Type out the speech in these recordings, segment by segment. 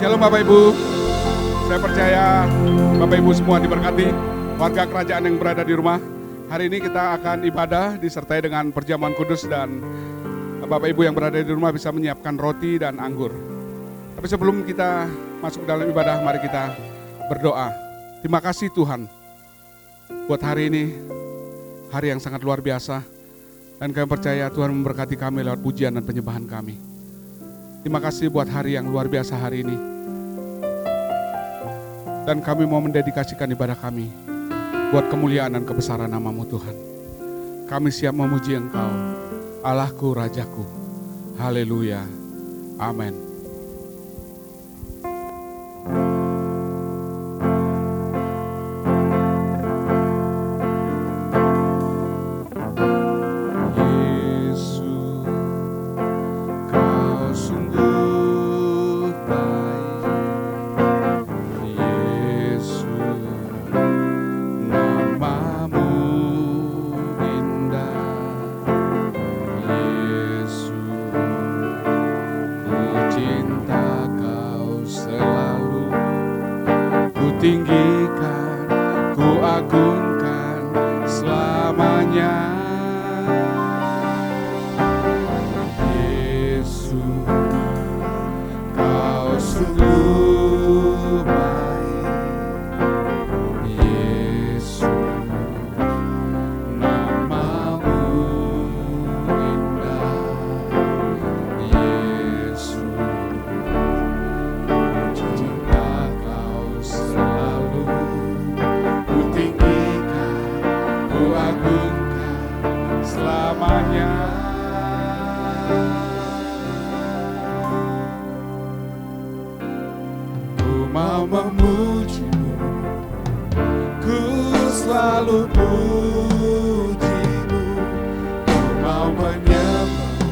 Shalom Bapak Ibu, saya percaya Bapak Ibu semua diberkati, warga kerajaan yang berada di rumah. Hari ini kita akan ibadah disertai dengan perjamuan kudus dan Bapak Ibu yang berada di rumah bisa menyiapkan roti dan anggur. Tapi sebelum kita masuk dalam ibadah, mari kita berdoa. Terima kasih Tuhan buat hari ini, hari yang sangat luar biasa. Dan kami percaya Tuhan memberkati kami lewat pujian dan penyembahan kami. Terima kasih buat hari yang luar biasa hari ini. Dan kami mau mendedikasikan ibadah kami buat kemuliaan dan kebesaran nama-Mu Tuhan. Kami siap memuji Engkau, Allahku, Rajaku. Haleluya. Amin. Tinggikan, ku agungkan selamanya. Yesus, Kau sungguh baik. Yesus, nama-Mu indah. Yesus, cinta Kau selalu. Ku tinggikan, ku agungkan selamanya. Ku mau memuji-Mu, ku selalu puji-Mu. Ku mau menyembah,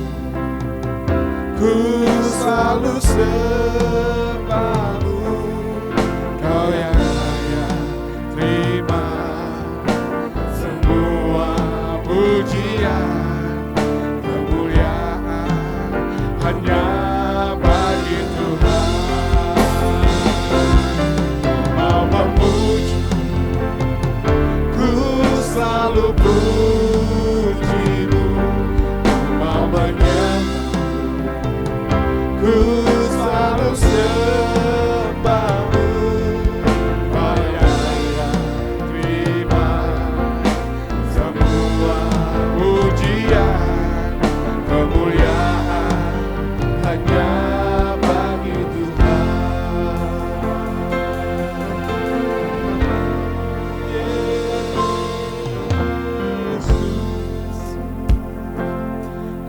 ku selalu sembah-Mu. Kau yang raya, terima semua pujian, kemuliaan hanya bagi Tuhan. Ku mau memuji, ku selalu puji-Mu. Ku mau menyembah, ku selalu sembah-Mu. Kau yang raya, terima semua pujian, kemuliaan hanya bagi Tuhan. Yesus,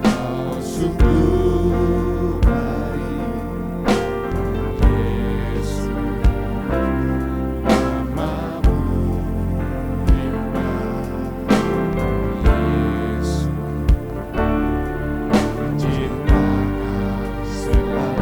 Kau sungguh baik. Yesus, nama-Mu indah. Yesus, cinta Kau selalu.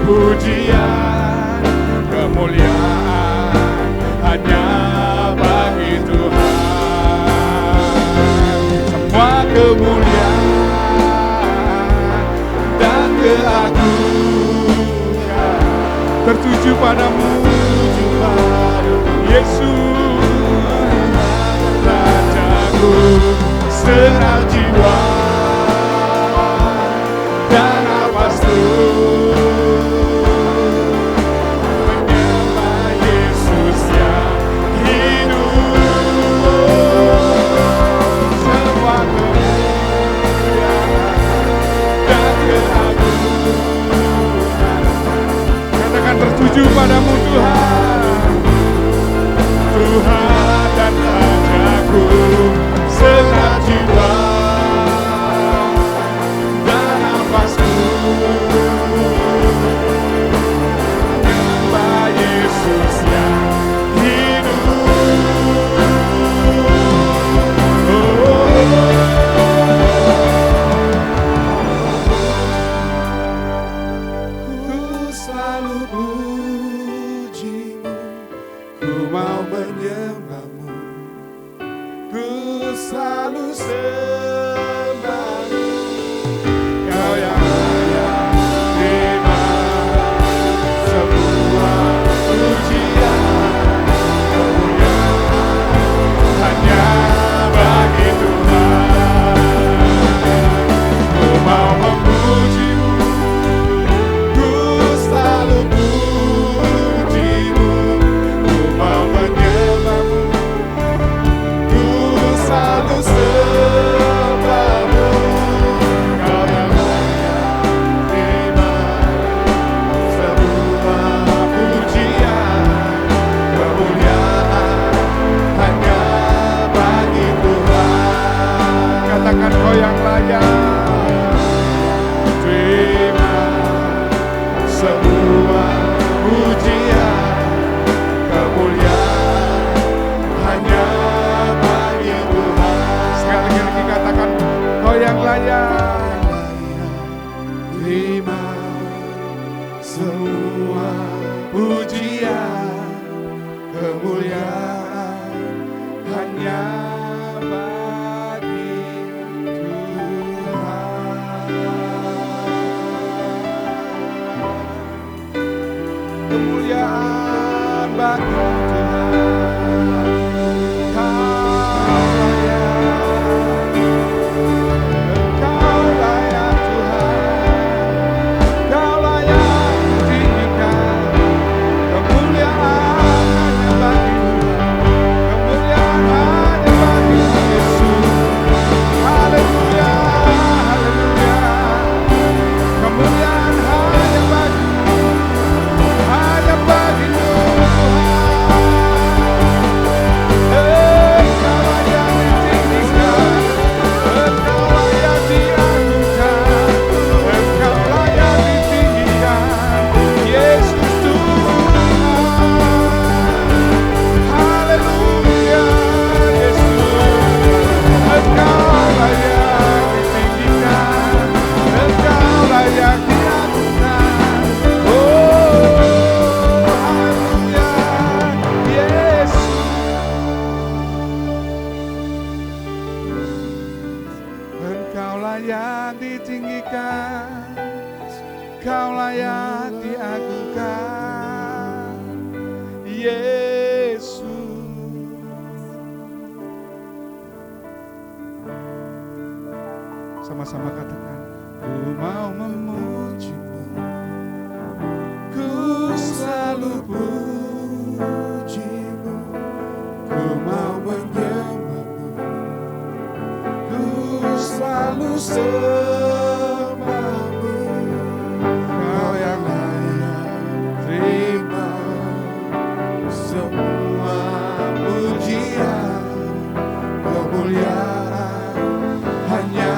pujian, kemuliaan hanya bagi Tuhan. Semua kemuliaan dan keagungan tertuju padamu, Yesus, Rajaku, segenap jiwa dan nafasku menyembah Yesus yang hidup. Semua kemuliaan dan keagungan, katakan tertuju padamu Tuhan, Tuhan dan Rajaku, segenap jiwa dan nafasku menyembah Yesus yang hidup. Ku selalu pujimu, ku mau menyembahmu, ku selalu sembahmu. Kau yang layak terima semua pujian, kemuliaan hanya bagi Tuhan. Ku mau memujimu, ku selalu pujimu, ku mau menyembahmu, ku selalu sembahmu. Kau yang layak terima semua pujian, kemuliaan hanya bagi Tuhan. Katakan kau yang layak terima semua pujian, kemuliaan hanya bagi Tuhan. Sekali lagi katakan kau yang layak terima semua pujian, kemuliaan hanya bagi Tuhan. Kemuliaan bagi Tuhan. Kau layak Tuhan, Kau layak ditinggikan. Kemuliaan hanya bagi Tuhan, kemuliaan hanya bagi Yesus. Haleluya, haleluya. Kemuliaan hanya bagi Sama-sama katakan, ku mau memujimu, ku selalu pujimu, ku mau menyembahmu, ku selalu sembahmu. Kau yang layak terima semua pujian, kemuliaan hanya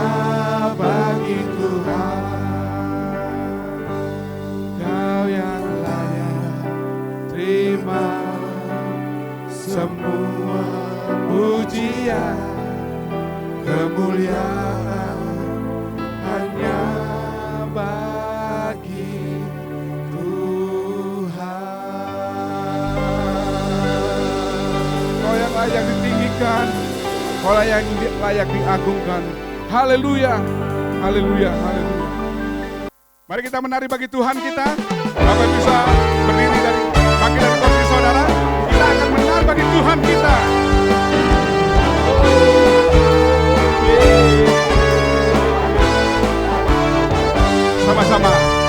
bagi Tuhan. Kau yang layak terima semua pujian, kemuliaan hanya bagi Tuhan. Kaulah yang layak diagungkan. Haleluya, haleluya, haleluya. Mari kita menari bagi Tuhan kita. Bapak bisa berdiri dari bangkit dari kursi saudara. Kita akan menari bagi Tuhan kita. Sama-sama.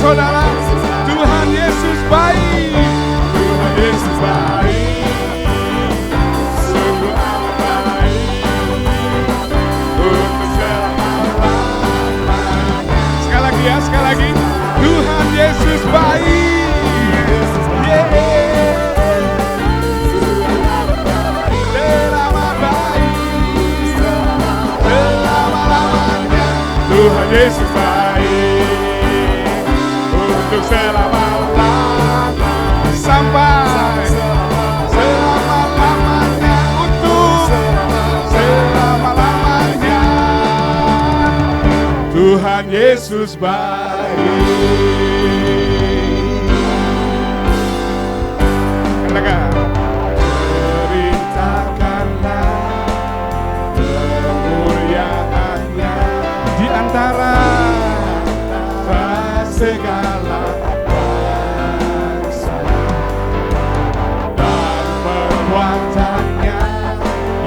Saudara, Tuhan Yesus baik. Tuhan Yesus baik. Sungguh amat baik. Untuk selama-lamanya. Sekali lagi ya, sekali lagi. Tuhan Yesus baik. Selamat baik. Selama-lamanya. Tuhan Yesus baik. Untuk selama-lamanya sampai selama-lamanya, untuk selama-lamanya. Tuhan Yesus baik. Katakan, ceritakanlah kemuliaan-Nya di antara segala bangsa, dan perbuatan-Nya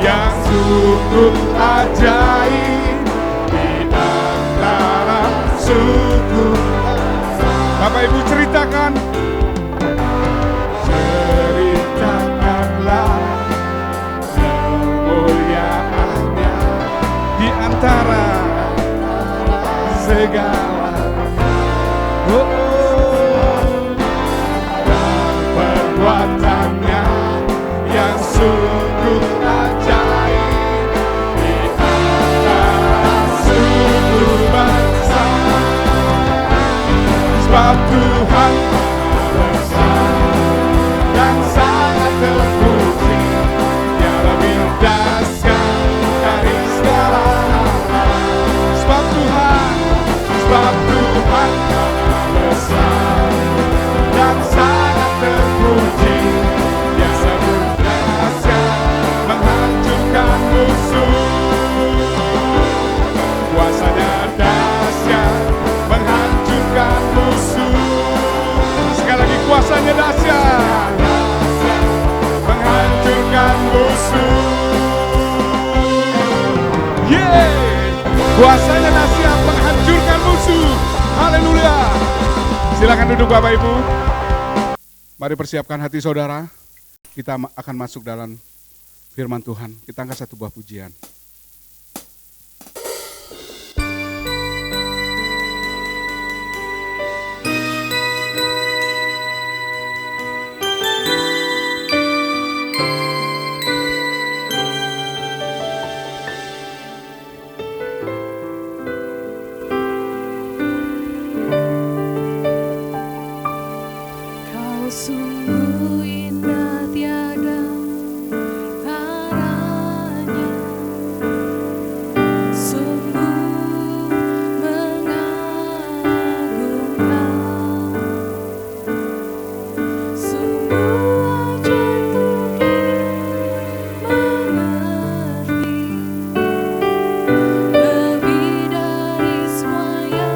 yang sungguh ajaib di antara suku. Bapak Ibu ceritakan, ceritakanlah kemuliaan-Nya di antara segala dan perbuatan-Nya yang sungguh ajaib di antara suku bangsa. Sebab Tuhan besar dan sangat terpuji, Dia lebih dahsyat dari segala nama. Sebab Tuhan besar dan sangat terpuji, Dia lebih dahsyat menghancurkan musuh. Kuasanya dahsyat menghancurkan musuh. Sekali lagi, kuasanya dahsyat menghancurkan musuh. Kuasanya dahsyat menghancurkan musuh. Haleluya. Silakan duduk Bapak Ibu. Mari persiapkan hati saudara. Kita akan masuk dalam firman Tuhan. Kita angkat satu buah pujian. Sungguh indah tiada taranya, sungguh mengagumkan, sungguh ajaib mengerti, lebih dari semua yang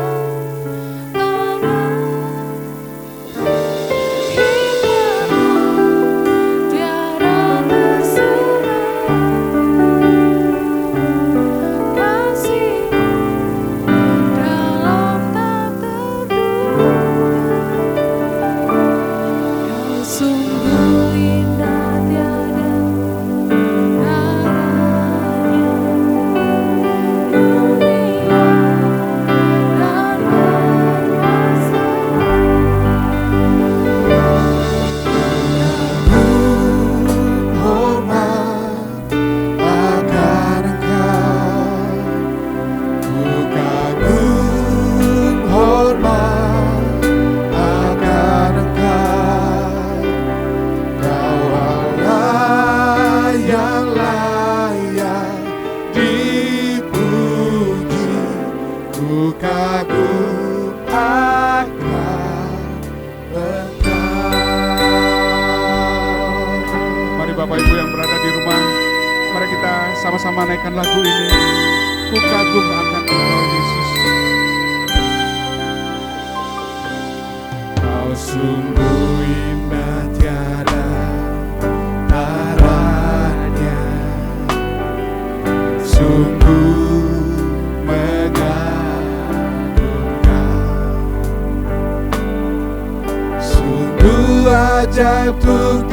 ada. Bapak Ibu yang berada di rumah, mari kita sama-sama naikkan lagu ini. Ku kagum akan Engkau Yesus. Kau sungguh indah tiada taranya, sungguh mengagumkan, sungguh ajaib untuk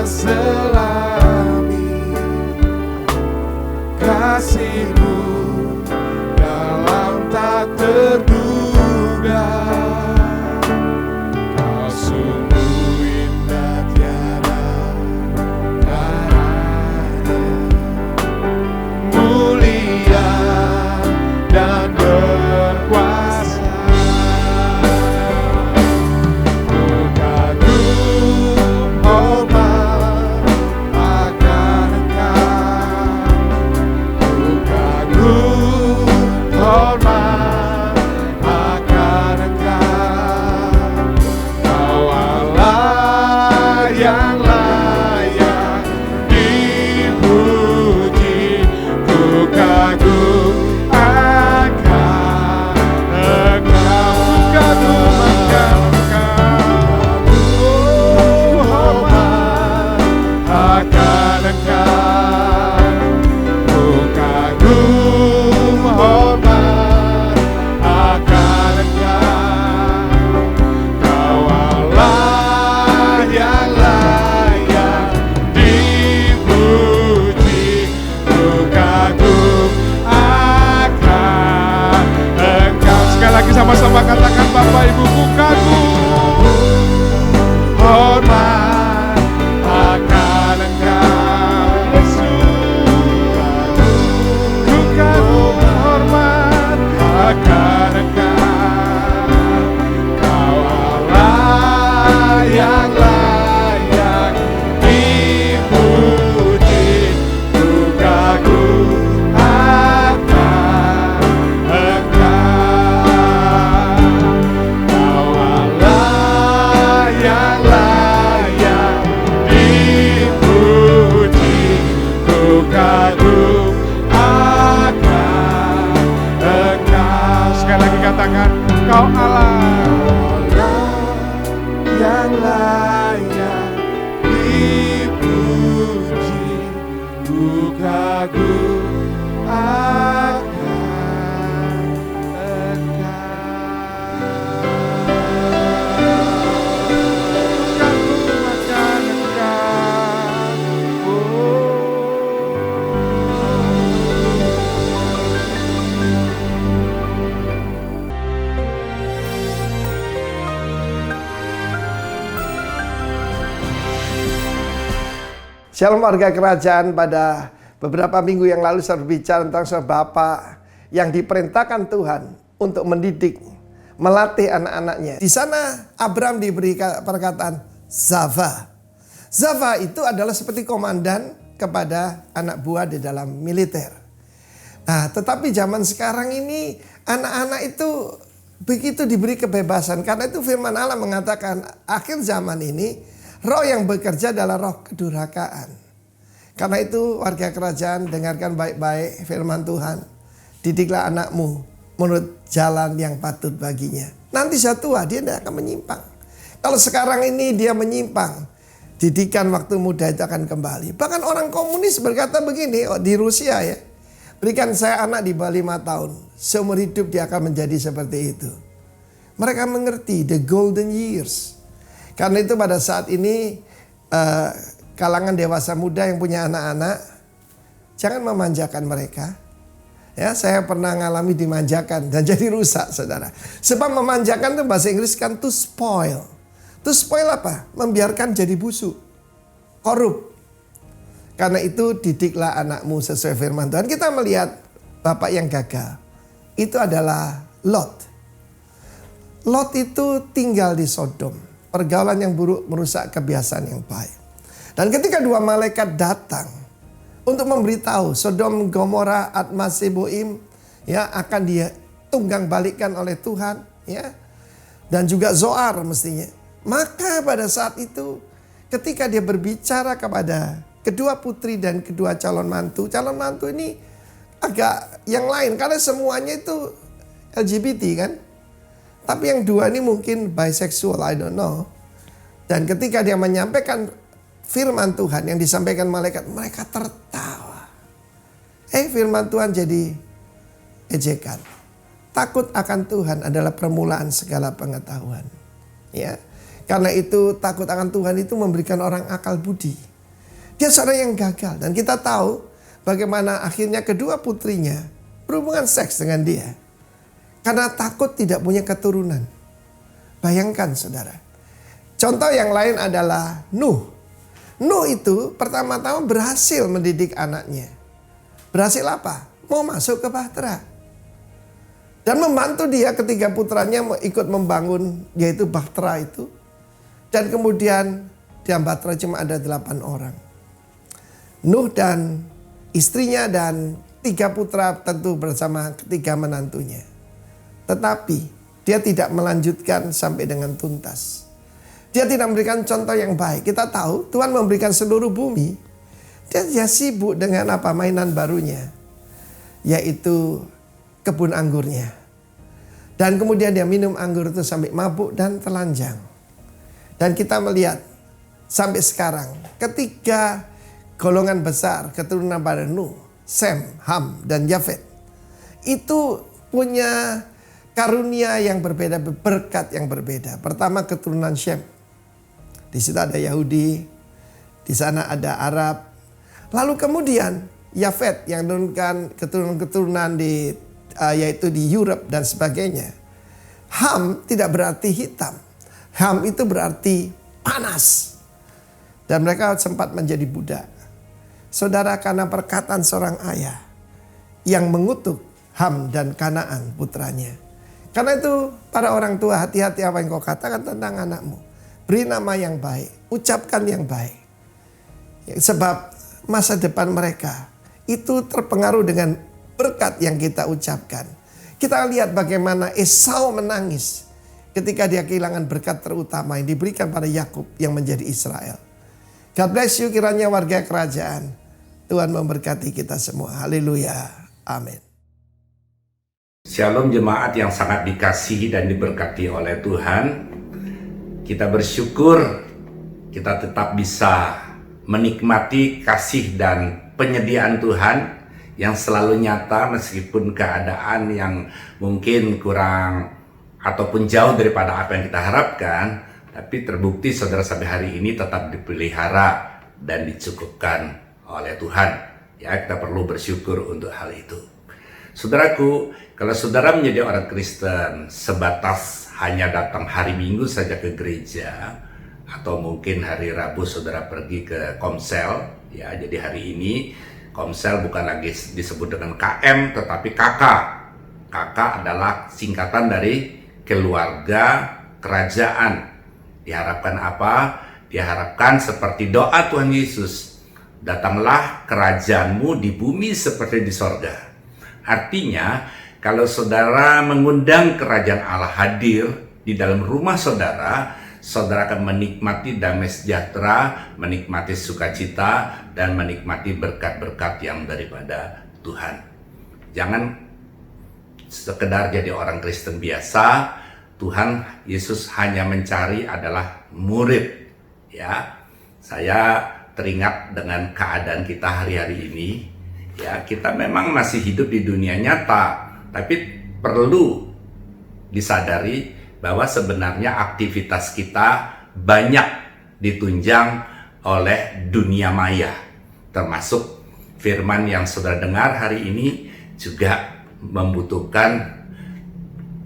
selami kasih-Mu dalam tak terduga. Kau sungguh indah tiada taranya, mulia dan yang layak dipuji. Ku kagum akan Engkau, kagum akan Engkau, hormat akan Engkau. Ku kagum hormat akan Engkau. Kau Allah yang layak dipuji. Ku kagum akan Engkau. Sekali lagi sama-sama katakan Bapak Ibu, ku kagum Hormat akan Engkau, Yesus. Ku kagum hormat akan Engkau. Kau Allah yang layak dipuji. Ku kagum akan Engkau. Kau Allah yang layak dipuji. Ku kagum akan Engkau. Sekali lagi katakan, Kau Allah yang layak dipuji. Ku kagum akan Shalom warga kerajaan. Pada beberapa minggu yang lalu saya berbicara tentang seorang bapak yang diperintahkan Tuhan untuk mendidik, melatih anak-anaknya. Di sana Abram diberi perkataan Zava. Zava itu adalah seperti komandan kepada anak buah di dalam militer. Nah, tetapi zaman sekarang ini anak-anak itu begitu diberi kebebasan. Karena itu firman Allah mengatakan akhir zaman ini roh yang bekerja adalah roh kedurhakaan. Karena itu warga kerajaan, dengarkan baik-baik firman Tuhan. Didiklah anakmu menurut jalan yang patut baginya. Nanti saat tua dia tidak akan menyimpang. Kalau sekarang ini dia menyimpang, didikan waktu muda itu akan kembali. Bahkan orang komunis berkata begini di Rusia ya. Berikan saya anak di bawah 5 tahun. Seumur hidup dia akan menjadi seperti itu. Mereka mengerti the golden years. Karena itu pada saat ini kalangan dewasa muda yang punya anak-anak, jangan memanjakan mereka. Ya, saya pernah ngalami dimanjakan dan jadi rusak, saudara. Sebab memanjakan itu bahasa Inggris kan to spoil. To spoil apa? Membiarkan jadi busuk, korup. Karena itu didiklah anakmu sesuai firman Tuhan. Kita melihat bapak yang gagal. Itu adalah Lot. Lot itu tinggal di Sodom. Pergaulan yang buruk merusak kebiasaan yang baik. Dan ketika dua malaikat datang untuk memberitahu Sodom, Gomora, Adma, Seboim ya akan dia tunggang balikan oleh Tuhan ya. Dan juga Zoar mestinya. Maka pada saat itu ketika dia berbicara kepada kedua putri dan kedua calon mantu ini agak yang lain karena semuanya itu LGBT kan. Tapi yang dua ini mungkin bisexual, I don't know. Dan ketika dia menyampaikan firman Tuhan yang disampaikan malaikat, mereka tertawa. Firman Tuhan jadi ejekan. Takut akan Tuhan adalah permulaan segala pengetahuan. Ya, karena itu takut akan Tuhan itu memberikan orang akal budi. Dia seorang yang gagal dan kita tahu bagaimana akhirnya kedua putrinya berhubungan seks dengan dia. Karena takut tidak punya keturunan. Bayangkan saudara. Contoh yang lain adalah Nuh. Nuh itu pertama-tama berhasil mendidik anaknya. Berhasil apa? Mau masuk ke Bahtera. Dan membantu dia ketika putranya ikut membangun yaitu Bahtera itu. Dan kemudian di Bahtera cuma ada 8 orang. Nuh dan istrinya dan 3 putra tentu bersama ketiga menantunya. Tetapi dia tidak melanjutkan sampai dengan tuntas. Dia tidak memberikan contoh yang baik. Kita tahu Tuhan memberikan seluruh bumi. Dia sibuk dengan apa? Mainan barunya, yaitu kebun anggurnya. Dan kemudian dia minum anggur itu sampai mabuk dan telanjang. Dan kita melihat sampai sekarang ketika golongan besar keturunan pada Nuh, Sem, Ham, dan Yafet itu punya karunia yang berbeda, berkat yang berbeda. Pertama keturunan Shem. Di situ ada Yahudi, di sana ada Arab. Lalu kemudian Yafet yang menurunkan keturunan-keturunan yaitu di Europe dan sebagainya. Ham tidak berarti hitam. Ham itu berarti panas. Dan mereka sempat menjadi budak. Saudara, karena perkataan seorang ayah yang mengutuk Ham dan Kanaan putranya. Karena itu para orang tua, hati-hati apa yang kau katakan tentang anakmu. Beri nama yang baik, ucapkan yang baik. Sebab masa depan mereka itu terpengaruh dengan berkat yang kita ucapkan. Kita lihat bagaimana Esau menangis ketika dia kehilangan berkat terutama yang diberikan pada Yakub yang menjadi Israel. God bless you, kiranya warga kerajaan. Tuhan memberkati kita semua. Haleluya. Amin. Shalom jemaat yang sangat dikasihi dan diberkati oleh Tuhan. Kita bersyukur kita tetap bisa menikmati kasih dan penyediaan Tuhan yang selalu nyata meskipun keadaan yang mungkin kurang ataupun jauh daripada apa yang kita harapkan, tapi terbukti saudara sampai hari ini tetap dipelihara dan dicukupkan oleh Tuhan. Ya, kita perlu bersyukur untuk hal itu. Saudaraku, kalau saudara menjadi orang Kristen sebatas hanya datang hari Minggu saja ke gereja, atau mungkin hari Rabu saudara pergi ke Komsel, ya, jadi hari ini Komsel bukan lagi disebut dengan KM tetapi KK. KK adalah singkatan dari keluarga kerajaan. Diharapkan apa? Diharapkan seperti doa Tuhan Yesus, datanglah kerajaanmu di bumi seperti di sorga. Artinya, kalau saudara mengundang kerajaan Allah hadir di dalam rumah saudara, saudara akan menikmati damai sejahtera, menikmati sukacita, dan menikmati berkat-berkat yang daripada Tuhan. Jangan sekedar jadi orang Kristen biasa. Tuhan Yesus hanya mencari adalah murid. Ya, saya teringat dengan keadaan kita hari-hari ini. Ya, kita memang masih hidup di dunia nyata, tapi perlu disadari bahwa sebenarnya aktivitas kita banyak ditunjang oleh dunia maya. Termasuk firman yang saudara dengar hari ini juga membutuhkan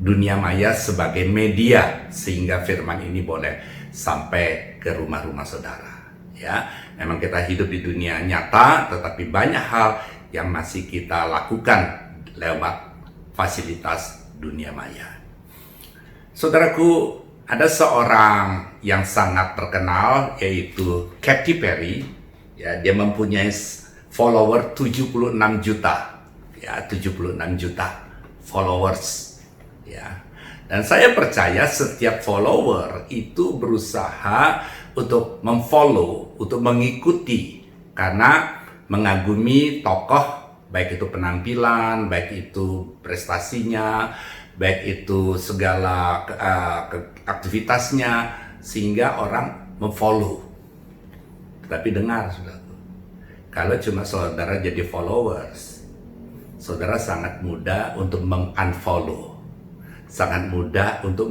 dunia maya sebagai media sehingga firman ini boleh sampai ke rumah-rumah saudara. Ya, memang kita hidup di dunia nyata, tetapi banyak hal yang masih kita lakukan lewat fasilitas dunia maya. Saudaraku, ada seorang yang sangat terkenal yaitu Katy Perry. Ya, dia mempunyai follower 76 juta. Ya, 76 juta followers. Ya. Dan saya percaya setiap follower itu berusaha untuk memfollow, untuk mengikuti, karena mengagumi tokoh, baik itu penampilan, baik itu prestasinya, baik itu segala aktivitasnya, sehingga orang memfollow. Tapi dengar, saudara, kalau cuma saudara jadi followers, saudara sangat mudah untuk mengunfollow, sangat mudah untuk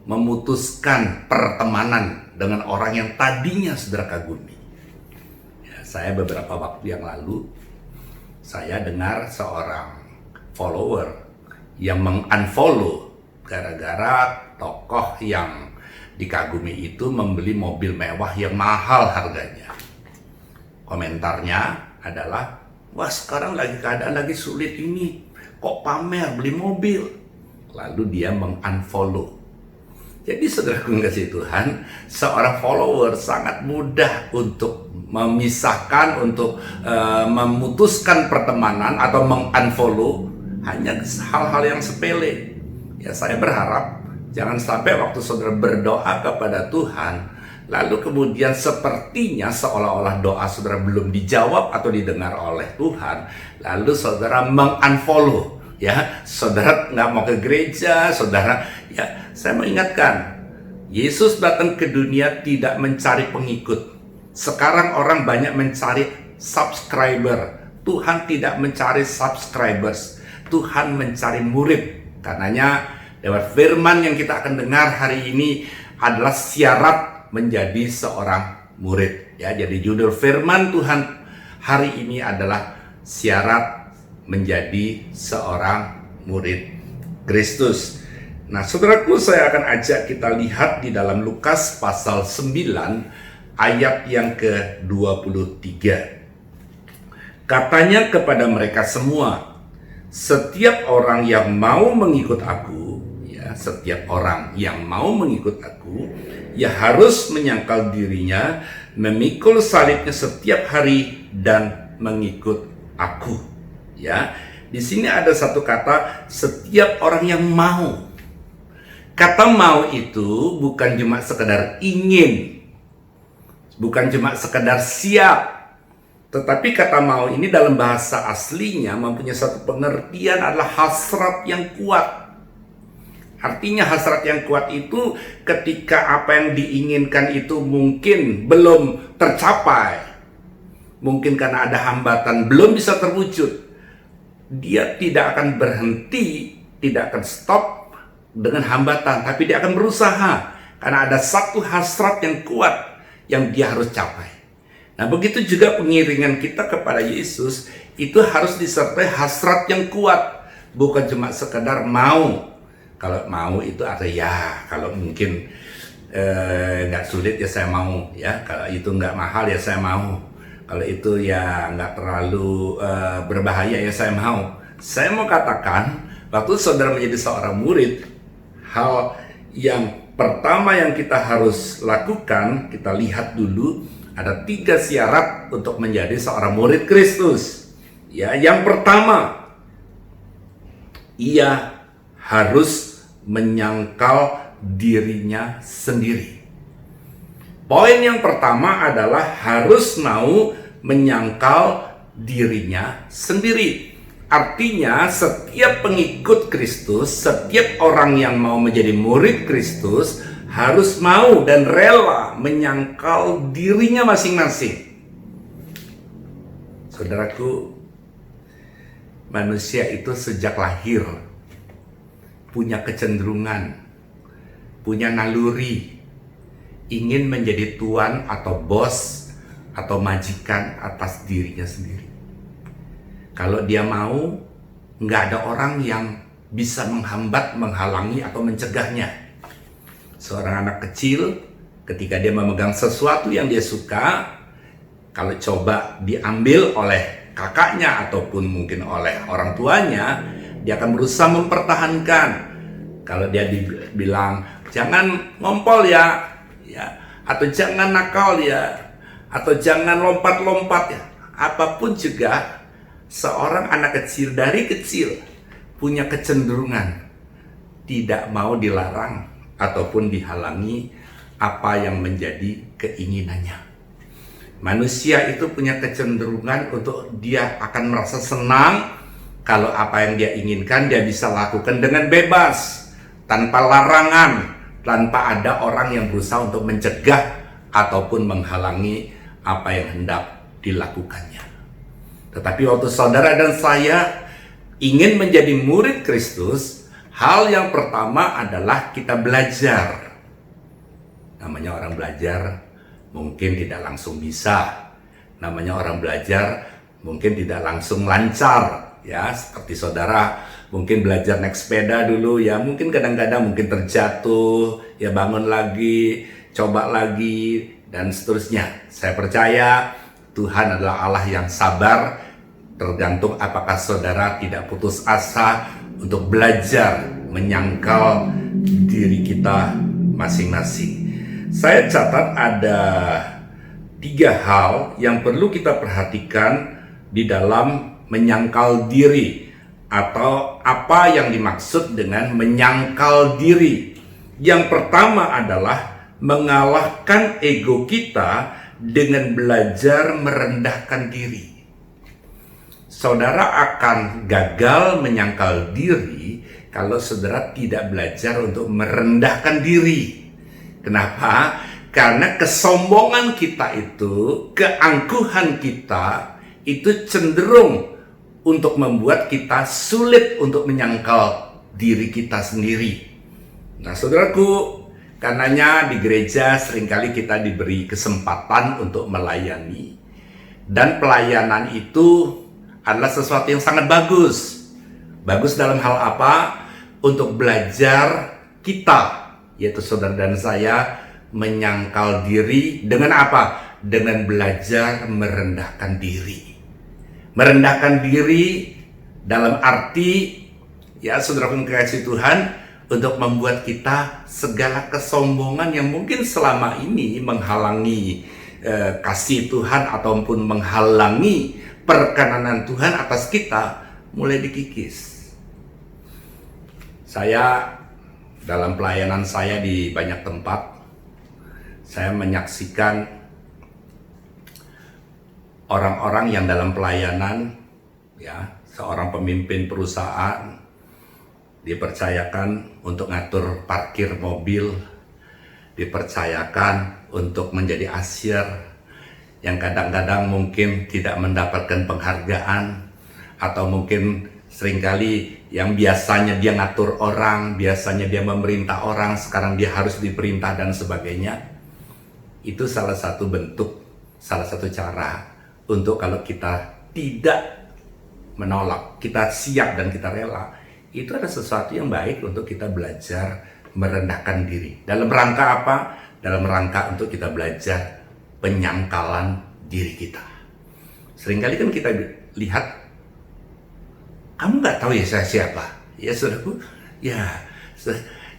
memutuskan pertemanan dengan orang yang tadinya saudara kagumi. Ya, saya beberapa waktu yang lalu, saya dengar seorang follower yang mengunfollow gara-gara tokoh yang dikagumi itu membeli mobil mewah yang mahal harganya. Komentarnya adalah, wah sekarang lagi keadaan lagi sulit ini, kok pamer beli mobil? Lalu dia mengunfollow. Jadi saudaraku kasih Tuhan, seorang follower sangat mudah untuk memisahkan, untuk memutuskan pertemanan atau mengunfollow hanya hal-hal yang sepele. Ya, saya berharap jangan sampai waktu saudara berdoa kepada Tuhan, lalu kemudian sepertinya seolah-olah doa saudara belum dijawab atau didengar oleh Tuhan, lalu saudara mengunfollow, ya, saudara nggak mau ke gereja, saudara, ya, saya mau ingatkan, Yesus datang ke dunia tidak mencari pengikut. Sekarang orang banyak mencari subscriber. Tuhan tidak mencari subscribers, Tuhan mencari murid. Karenanya lewat firman yang kita akan dengar hari ini adalah syarat menjadi seorang murid. Ya, jadi judul firman Tuhan hari ini adalah syarat menjadi seorang murid Kristus. Nah, saudaraku, saya akan ajak kita lihat di dalam Lukas pasal 9 ayat yang ke-23. Katanya kepada mereka semua, setiap orang yang mau mengikut aku, ya, setiap orang yang mau mengikut aku, ya harus menyangkal dirinya, memikul salibnya setiap hari dan mengikut aku. Ya, di sini ada satu kata, setiap orang yang mau. Kata mau itu bukan cuma sekedar ingin, bukan cuma sekedar siap, tetapi kata mau ini dalam bahasa aslinya mempunyai satu pengertian adalah hasrat yang kuat. Artinya hasrat yang kuat itu ketika apa yang diinginkan itu mungkin belum tercapai, mungkin karena ada hambatan belum bisa terwujud, dia tidak akan berhenti, tidak akan stop dengan hambatan, tapi dia akan berusaha karena ada satu hasrat yang kuat yang dia harus capai. Nah, begitu juga pengiringan kita kepada Yesus itu harus disertai hasrat yang kuat, bukan cuma sekedar mau. Kalau mau itu ada ya, kalau mungkin nggak sulit ya saya mau, ya. Kalau itu nggak mahal ya saya mau. Kalau itu ya nggak terlalu berbahaya ya saya mau. Saya mau katakan, waktu saudara menjadi seorang murid, hal yang pertama yang kita harus lakukan, kita lihat dulu ada 3 syarat untuk menjadi seorang murid Kristus. Ya, yang pertama, ia harus menyangkal dirinya sendiri. Poin yang pertama adalah harus mau menyangkal dirinya sendiri. Artinya setiap pengikut Kristus, setiap orang yang mau menjadi murid Kristus harus mau dan rela menyangkal dirinya masing-masing. Saudaraku, manusia itu sejak lahir punya kecenderungan, punya naluri, ingin menjadi tuan atau bos atau majikan atas dirinya sendiri. Kalau dia mau, nggak ada orang yang bisa menghambat, menghalangi atau mencegahnya. Seorang anak kecil ketika dia memegang sesuatu yang dia suka, kalau coba diambil oleh kakaknya ataupun mungkin oleh orang tuanya, dia akan berusaha mempertahankan. Kalau dia dibilang jangan ngompol ya, atau jangan nakal ya, atau jangan lompat-lompat ya, apapun juga, seorang anak kecil dari kecil punya kecenderungan tidak mau dilarang ataupun dihalangi apa yang menjadi keinginannya. Manusia itu punya kecenderungan untuk dia akan merasa senang kalau apa yang dia inginkan dia bisa lakukan dengan bebas, tanpa larangan, tanpa ada orang yang berusaha untuk mencegah ataupun menghalangi apa yang hendak dilakukannya. Tetapi waktu saudara dan saya ingin menjadi murid Kristus, hal yang pertama adalah kita belajar. Namanya orang belajar mungkin tidak langsung bisa. Namanya orang belajar mungkin tidak langsung lancar. Ya, seperti saudara mungkin belajar naik sepeda dulu, ya mungkin kadang-kadang mungkin terjatuh, ya bangun lagi, coba lagi, dan seterusnya. Saya percaya Tuhan adalah Allah yang sabar, tergantung apakah saudara tidak putus asa untuk belajar menyangkal diri kita masing-masing. Saya catat ada 3 hal yang perlu kita perhatikan di dalam menyangkal diri, atau apa yang dimaksud dengan menyangkal diri. Yang pertama adalah mengalahkan ego kita dengan belajar merendahkan diri. Saudara akan gagal menyangkal diri kalau saudara tidak belajar untuk merendahkan diri. Kenapa? Karena kesombongan kita itu, keangkuhan kita itu cenderung untuk membuat kita sulit untuk menyangkal diri kita sendiri. Nah, saudaraku, karenanya di gereja seringkali kita diberi kesempatan untuk melayani. Dan pelayanan itu adalah sesuatu yang sangat bagus. Bagus dalam hal apa? Untuk belajar kita, yaitu saudara dan saya, menyangkal diri dengan apa? Dengan belajar merendahkan diri. Merendahkan diri dalam arti, ya saudara yang kasih Tuhan, untuk membuat kita segala kesombongan yang mungkin selama ini menghalangi kasih Tuhan ataupun menghalangi perkenanan Tuhan atas kita mulai dikikis. Saya dalam pelayanan saya di banyak tempat, saya menyaksikan orang-orang yang dalam pelayanan, ya, seorang pemimpin perusahaan dipercayakan untuk ngatur parkir mobil, dipercayakan untuk menjadi asyir yang kadang-kadang mungkin tidak mendapatkan penghargaan, atau mungkin seringkali yang biasanya dia ngatur orang, biasanya dia memerintah orang, sekarang dia harus diperintah dan sebagainya. Itu salah satu bentuk, salah satu cara untuk kalau kita tidak menolak, kita siap dan kita rela, itu ada sesuatu yang baik untuk kita belajar merendahkan diri. Dalam rangka apa? Dalam rangka untuk kita belajar penyangkalan diri kita. Seringkali kan kita lihat, kamu nggak tahu ya saya siapa? Ya saudaraku, ya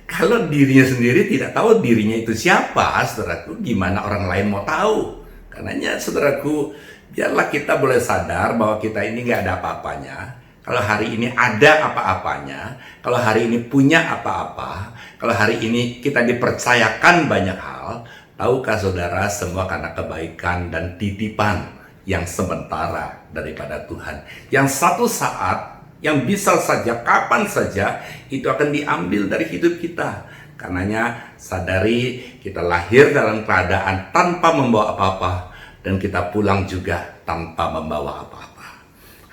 kalau dirinya sendiri tidak tahu dirinya itu siapa, saudaraku, gimana orang lain mau tahu? Karenanya saudaraku, biarlah kita boleh sadar bahwa kita ini nggak ada apa-apanya. Kalau hari ini ada apa-apanya, kalau hari ini punya apa-apa, kalau hari ini kita dipercayakan banyak hal, tahukah saudara, semua karena kebaikan dan titipan yang sementara daripada Tuhan. Yang satu saat, yang bisa saja, kapan saja, itu akan diambil dari hidup kita. Karenanya sadari kita lahir dalam keadaan tanpa membawa apa-apa, dan kita pulang juga tanpa membawa apa-apa.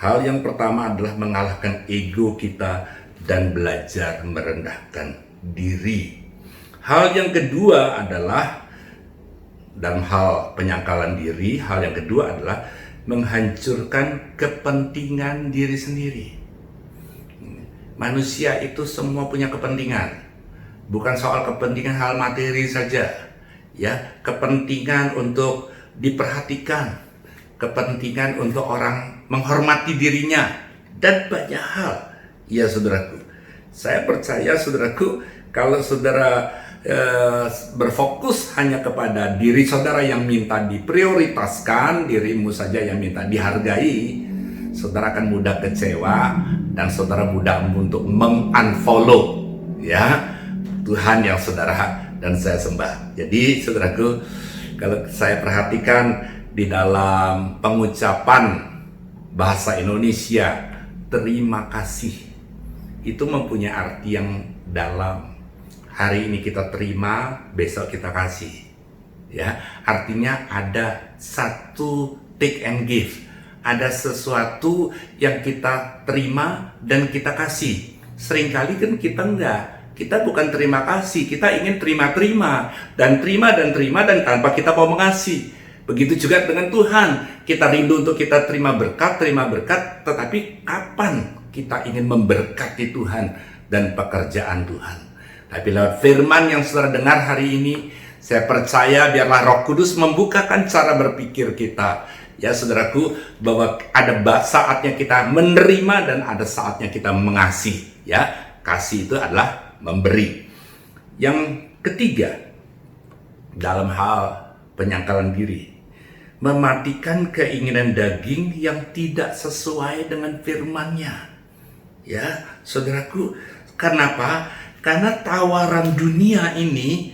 Hal yang pertama adalah mengalahkan ego kita dan belajar merendahkan diri. Hal yang kedua adalah, dalam hal penyangkalan diri, hal yang kedua adalah menghancurkan kepentingan diri sendiri. Manusia itu semua punya kepentingan. Bukan soal kepentingan hal materi saja, ya, kepentingan untuk diperhatikan, kepentingan untuk orang menghormati dirinya, dan banyak hal. Ya saudaraku, saya percaya saudaraku, kalau saudara berfokus hanya kepada diri saudara yang minta diprioritaskan, dirimu saja yang minta dihargai, saudara akan mudah kecewa dan saudara mudah untuk mengunfollow, ya, Tuhan yang saudara dan saya sembah. Jadi saudaraku, kalau saya perhatikan di dalam pengucapan bahasa Indonesia, terima kasih itu mempunyai arti yang dalam. Hari ini kita terima, besok kita kasih, ya, artinya ada satu take and give, ada sesuatu yang kita terima dan kita kasih. Seringkali kan kita enggak, kita bukan terima kasih, kita ingin terima-terima dan terima dan tanpa kita mau mengasih. Begitu juga dengan Tuhan, kita rindu untuk kita terima berkat, tetapi kapan kita ingin memberkati Tuhan dan pekerjaan Tuhan? Tapi lewat firman yang saudara dengar hari ini, saya percaya biarlah Roh Kudus membukakan cara berpikir kita, ya saudaraku, bahwa ada saatnya kita menerima dan ada saatnya kita mengasihi, ya. Kasih itu adalah memberi. Yang ketiga, dalam hal penyangkalan diri, mematikan keinginan daging yang tidak sesuai dengan firman-Nya. Ya, saudaraku, kenapa? Karena tawaran dunia ini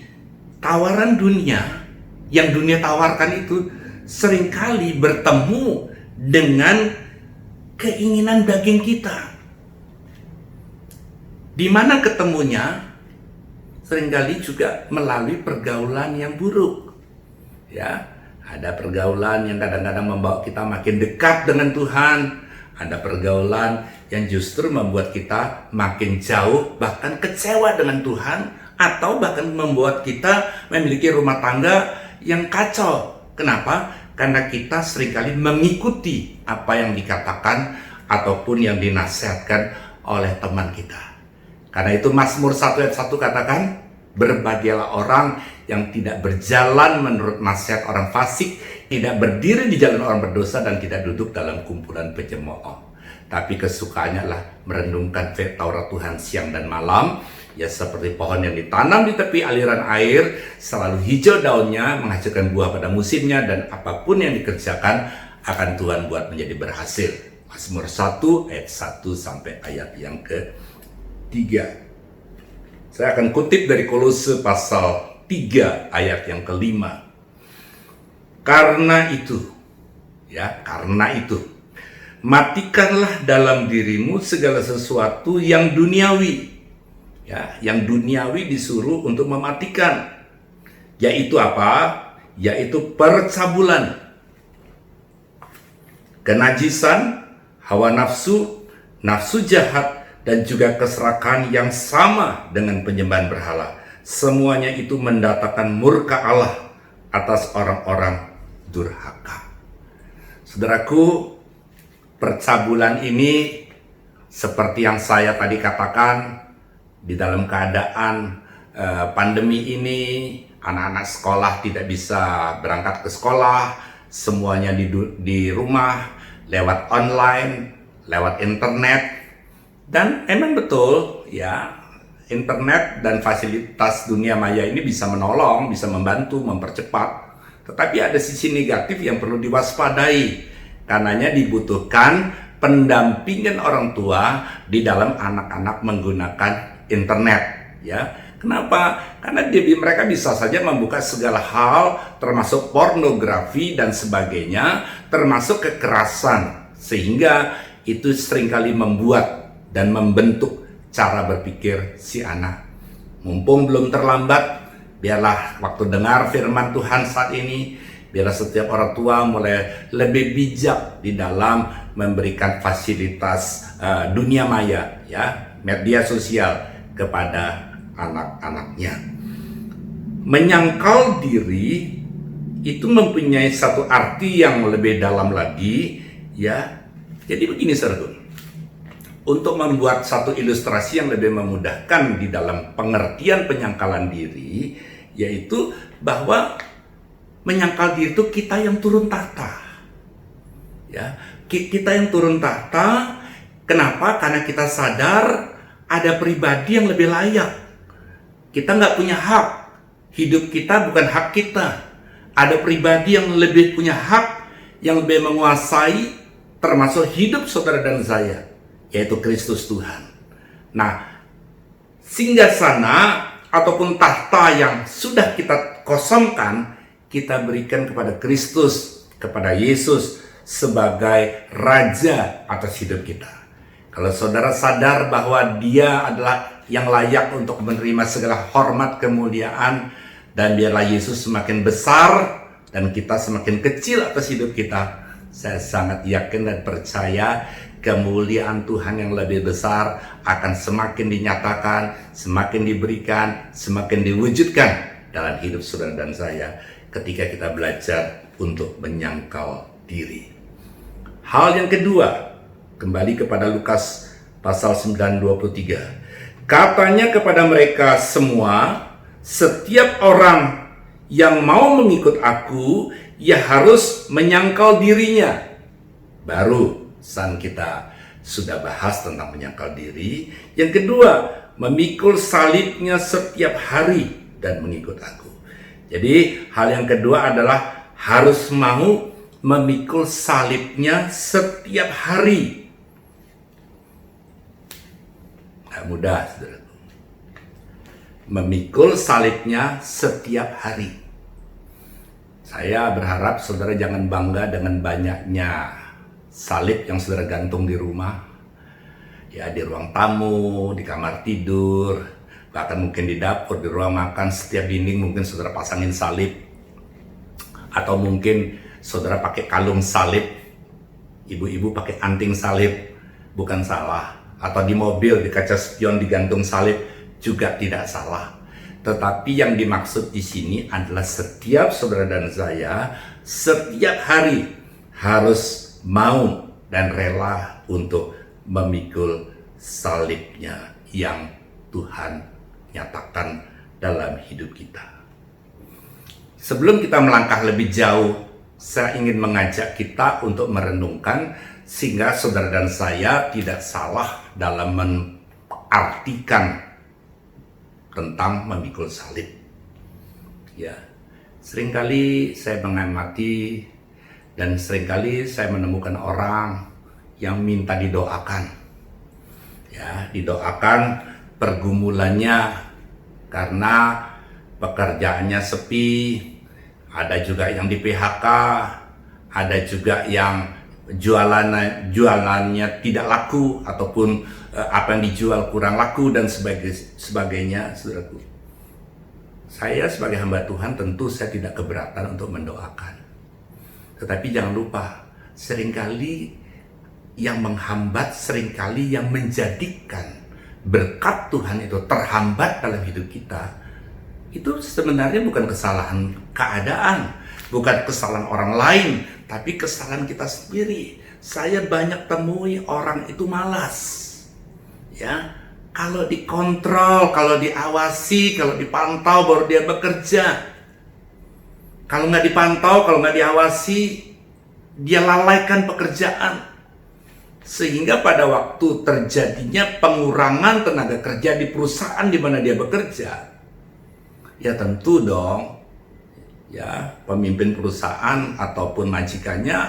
tawaran dunia yang dunia tawarkan itu seringkali bertemu dengan keinginan daging kita. Di mana ketemunya? Seringkali juga melalui pergaulan yang buruk. Ya, ada pergaulan yang kadang-kadang membawa kita makin dekat dengan Tuhan. Ada pergaulan yang justru membuat kita makin jauh, bahkan kecewa dengan Tuhan, atau bahkan membuat kita memiliki rumah tangga yang kacau. Kenapa? Karena kita seringkali mengikuti apa yang dikatakan ataupun yang dinasihatkan oleh teman kita. Karena itu Mazmur 1 ayat 1 katakan, berbahagialah orang yang tidak berjalan menurut nasihat orang fasik, tidak berdiri di jalan orang berdosa, dan tidak duduk dalam kumpulan pencemooh. Tapi kesukaannya adalah merenungkan Taurat Tuhan siang dan malam. Ya, seperti pohon yang ditanam di tepi aliran air, selalu hijau daunnya, menghasilkan buah pada musimnya, dan apapun yang dikerjakan akan Tuhan buat menjadi berhasil. Mazmur 1 ayat 1 sampai ayat yang ke-3. Saya akan kutip dari Kolose pasal 3 ayat yang ke-5. Karena itu, matikanlah dalam dirimu segala sesuatu yang duniawi. Ya, yang duniawi disuruh untuk mematikan. Yaitu apa? Yaitu percabulan, kenajisan, hawa nafsu, nafsu jahat, dan juga keserakahan yang sama dengan penyembahan berhala. Semuanya itu mendatangkan murka Allah atas orang-orang durhaka. Saudaraku, percabulan ini seperti yang saya tadi katakan, di dalam keadaan pandemi ini, anak-anak sekolah tidak bisa berangkat ke sekolah, semuanya di rumah, lewat online, lewat internet. Dan emang betul ya, internet dan fasilitas dunia maya ini bisa menolong, bisa membantu, mempercepat. Tetapi ada sisi negatif yang perlu diwaspadai. Karenanya dibutuhkan pendampingan orang tua di dalam anak-anak menggunakan internet. Ya, kenapa? Karena mereka bisa saja membuka segala hal, termasuk pornografi dan sebagainya, termasuk kekerasan, sehingga itu seringkali membuat dan membentuk cara berpikir si anak. Mumpung belum terlambat, biarlah waktu dengar firman Tuhan saat ini, biarlah setiap orang tua mulai lebih bijak di dalam memberikan fasilitas dunia maya, ya, media sosial kepada anak-anaknya. Menyangkal diri itu mempunyai satu arti yang lebih dalam lagi, ya. Jadi begini, saudara. Untuk membuat satu ilustrasi yang lebih memudahkan di dalam pengertian penyangkalan diri, yaitu bahwa menyangkal diri itu kita yang turun tahta. Ya, kita yang turun tahta. Kenapa? Karena kita sadar ada pribadi yang lebih layak. Kita nggak punya hak. Hidup kita bukan hak kita. Ada pribadi yang lebih punya hak, yang lebih menguasai, termasuk hidup saudara dan saya, yaitu Kristus Tuhan. Nah, singgasana ataupun tahta yang sudah kita kosongkan, kita berikan kepada Kristus, kepada Yesus sebagai Raja atas hidup kita. Kalau saudara sadar bahwa Dia adalah yang layak untuk menerima segala hormat, kemuliaan, dan biarlah Yesus semakin besar dan kita semakin kecil atas hidup kita, saya sangat yakin dan percaya kemuliaan Tuhan yang lebih besar akan semakin dinyatakan, semakin diberikan, semakin diwujudkan dalam hidup saudara dan saya ketika kita belajar untuk menyangkal diri. Hal yang kedua, kembali kepada Lukas pasal 9:23. Katanya kepada mereka semua, setiap orang yang mau mengikut aku, ia harus menyangkal dirinya. Baru kita sudah bahas tentang menyangkal diri. Yang kedua, memikul salibnya setiap hari dan mengikut aku. Jadi hal yang kedua adalah harus mau memikul salibnya setiap hari. Gak mudah, saudara. memikul salibnya setiap hari. Saya berharap saudara jangan bangga dengan banyaknya salib yang saudara gantung di rumah, ya, di ruang tamu, di kamar tidur, bahkan mungkin di dapur, di ruang makan, setiap dinding mungkin saudara pasangin salib, atau mungkin saudara pakai kalung salib, ibu-ibu pakai anting salib, bukan salah, atau di mobil di kaca spion digantung salib, juga tidak salah. Tetapi yang dimaksud di sini adalah setiap saudara dan saya setiap hari harus mau dan rela untuk memikul salibnya yang Tuhan nyatakan dalam hidup kita. Sebelum kita melangkah lebih jauh, saya ingin mengajak kita untuk merenungkan sehingga saudara dan saya tidak salah dalam mengartikan tentang memikul salib. Ya, seringkali saya mengamati dan seringkali saya menemukan orang yang minta didoakan. Ya, didoakan pergumulannya karena pekerjaannya sepi, ada juga yang di PHK, ada juga yang jualannya tidak laku ataupun apa yang dijual kurang laku dan sebagainya, saudaraku. Saya sebagai hamba Tuhan tentu saya tidak keberatan untuk mendoakan. Tetapi jangan lupa, seringkali yang menghambat, seringkali yang menjadikan berkat Tuhan itu terhambat dalam hidup kita, itu sebenarnya bukan kesalahan keadaan, bukan kesalahan orang lain, tapi kesalahan kita sendiri. Saya banyak temui orang itu malas. Ya, kalau dikontrol, kalau diawasi, kalau dipantau baru dia bekerja. Kalau nggak dipantau, kalau nggak diawasi, dia lalaikan pekerjaan. Sehingga pada waktu terjadinya pengurangan tenaga kerja di perusahaan di mana dia bekerja, ya tentu dong, ya pemimpin perusahaan ataupun majikannya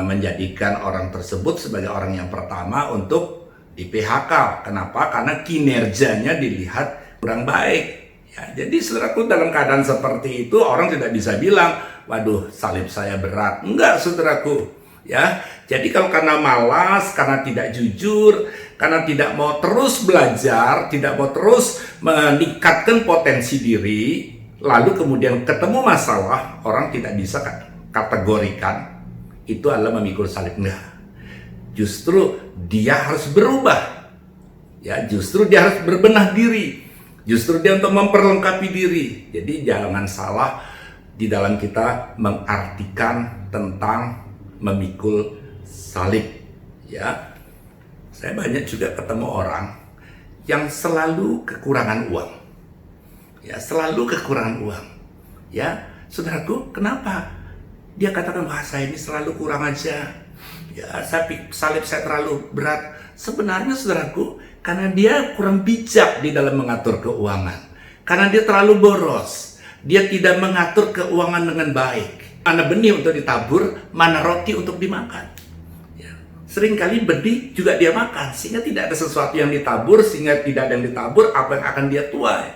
menjadikan orang tersebut sebagai orang yang pertama untuk di PHK. Kenapa? Karena kinerjanya dilihat kurang baik. Ya, jadi saudaraku, dalam keadaan seperti itu orang tidak bisa bilang, waduh salib saya berat. Enggak, saudaraku. Ya, jadi kalau karena malas, karena tidak jujur, karena tidak mau terus belajar, tidak mau terus meningkatkan potensi diri, lalu kemudian ketemu masalah, orang tidak bisa kategorikan itu adalah memikul salib. Enggak. Justru dia harus berubah. Ya, justru dia harus berbenah diri. Justru dia untuk memperlengkapi diri. Jadi jangan salah di dalam kita mengartikan tentang memikul salib. Ya, saya banyak juga ketemu orang yang selalu kekurangan uang. Ya, selalu kekurangan uang. Ya, saudaraku, kenapa? Dia katakan, wah saya ini selalu kurang aja. Ya, salib saya terlalu berat. Sebenarnya saudaraku, karena dia kurang bijak di dalam mengatur keuangan. Karena dia terlalu boros. Dia tidak mengatur keuangan dengan baik. Mana benih untuk ditabur, mana roti untuk dimakan. Ya. Seringkali benih juga dia makan, sehingga tidak ada sesuatu yang ditabur, sehingga tidak ada yang ditabur, apa yang akan dia tuai.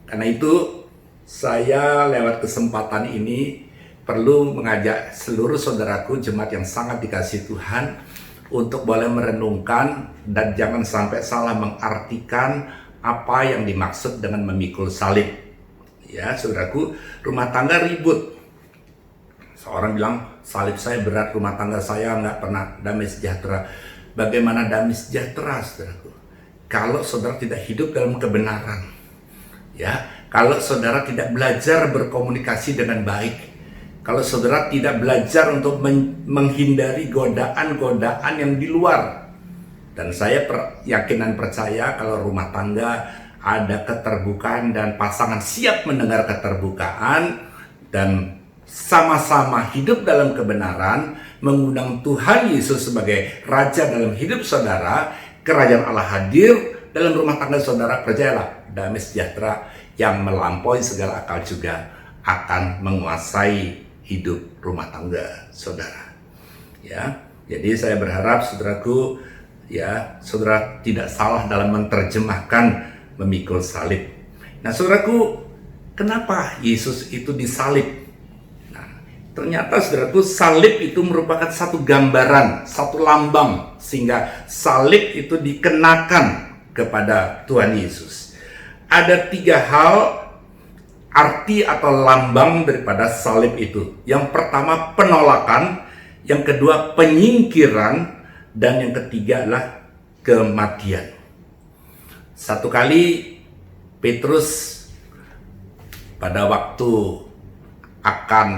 Karena itu, saya lewat kesempatan ini perlu mengajak seluruh saudaraku jemaat yang sangat dikasihi Tuhan untuk boleh merenungkan dan jangan sampai salah mengartikan apa yang dimaksud dengan memikul salib. Ya, saudaraku, rumah tangga ribut. Seorang bilang, salib saya berat, rumah tangga saya nggak pernah damai sejahtera. Bagaimana damai sejahtera, saudaraku? Kalau saudara tidak hidup dalam kebenaran. Ya, kalau saudara tidak belajar berkomunikasi dengan baik. Kalau saudara tidak belajar untuk menghindari godaan-godaan yang di luar. Dan saya yakin dan percaya kalau rumah tangga ada keterbukaan dan pasangan siap mendengar keterbukaan dan sama-sama hidup dalam kebenaran, mengundang Tuhan Yesus sebagai Raja dalam hidup saudara, kerajaan Allah hadir dalam rumah tangga saudara, percayalah, damai sejahtera yang melampaui segala akal juga akan menguasai hidup rumah tangga saudara. Ya, jadi saya berharap saudaraku, ya, saudara tidak salah dalam menerjemahkan memikul salib. Nah, saudaraku, kenapa Yesus itu disalib? Nah, ternyata saudaraku, salib itu merupakan satu gambaran, satu lambang, sehingga salib itu dikenakan kepada Tuhan Yesus. Ada 3 hal arti atau lambang daripada salib itu. Yang pertama penolakan, yang kedua penyingkiran, dan yang ketiga adalah kematian. Satu kali Petrus pada waktu akan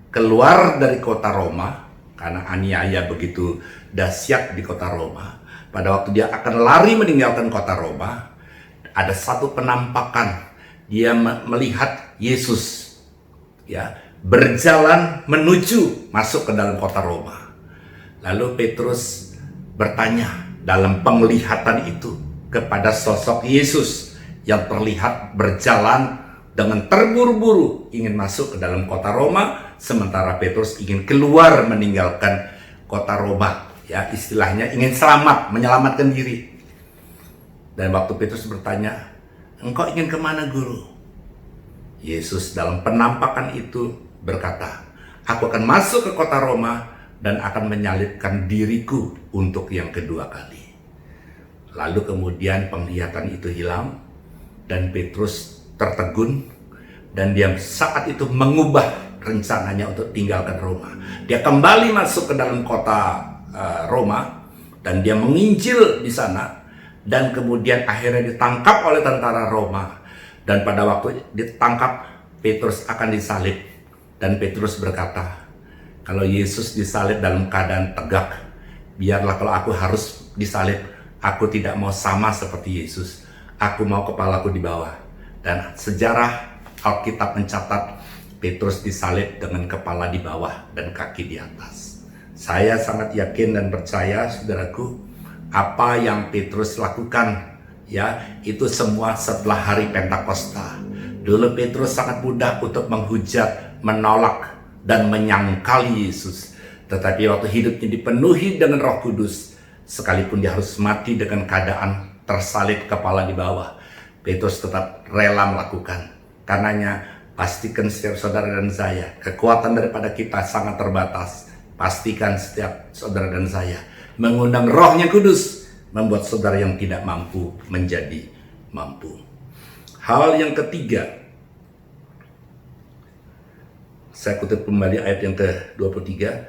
keluar dari kota Roma, karena aniaya begitu dahsyat di kota Roma, pada waktu dia akan lari meninggalkan kota Roma, ada satu penampakan. Dia melihat Yesus ya berjalan menuju masuk ke dalam kota Roma. Lalu Petrus bertanya dalam penglihatan itu kepada sosok Yesus yang terlihat berjalan dengan terburu-buru ingin masuk ke dalam kota Roma, sementara Petrus ingin keluar meninggalkan kota Roma, ya istilahnya ingin selamat, menyelamatkan diri. Dan waktu Petrus bertanya, "Engkau ingin kemana, Guru?" Yesus dalam penampakan itu berkata, "Aku akan masuk ke kota Roma dan akan menyalibkan diriku untuk yang kedua kali." Lalu kemudian penglihatan itu hilang dan Petrus tertegun, dan dia saat itu mengubah rencananya untuk tinggalkan Roma. Dia kembali masuk ke dalam kota Roma dan dia menginjil di sana, dan kemudian akhirnya ditangkap oleh tentara Roma. Dan pada waktu ditangkap, Petrus akan disalib, dan Petrus berkata, "Kalau Yesus disalib dalam keadaan tegak, biarlah kalau aku harus disalib, aku tidak mau sama seperti Yesus. Aku mau kepalaku di bawah." Dan sejarah Alkitab mencatat Petrus disalib dengan kepala di bawah dan kaki di atas. Saya sangat yakin dan percaya, saudaraku, apa yang Petrus lakukan, ya, itu semua setelah hari Pentakosta. Dulu Petrus sangat mudah untuk menghujat, menolak, dan menyangkali Yesus. Tetapi waktu hidupnya dipenuhi dengan Roh Kudus, sekalipun dia harus mati dengan keadaan tersalib kepala di bawah, Petrus tetap rela melakukan. Karenanya, pastikan setiap saudara dan saya, kekuatan daripada kita sangat terbatas. Pastikan setiap saudara dan saya mengundang Roh-Nya Kudus, membuat saudara yang tidak mampu menjadi mampu. Hal yang ketiga, saya kutip kembali ayat yang ke-23.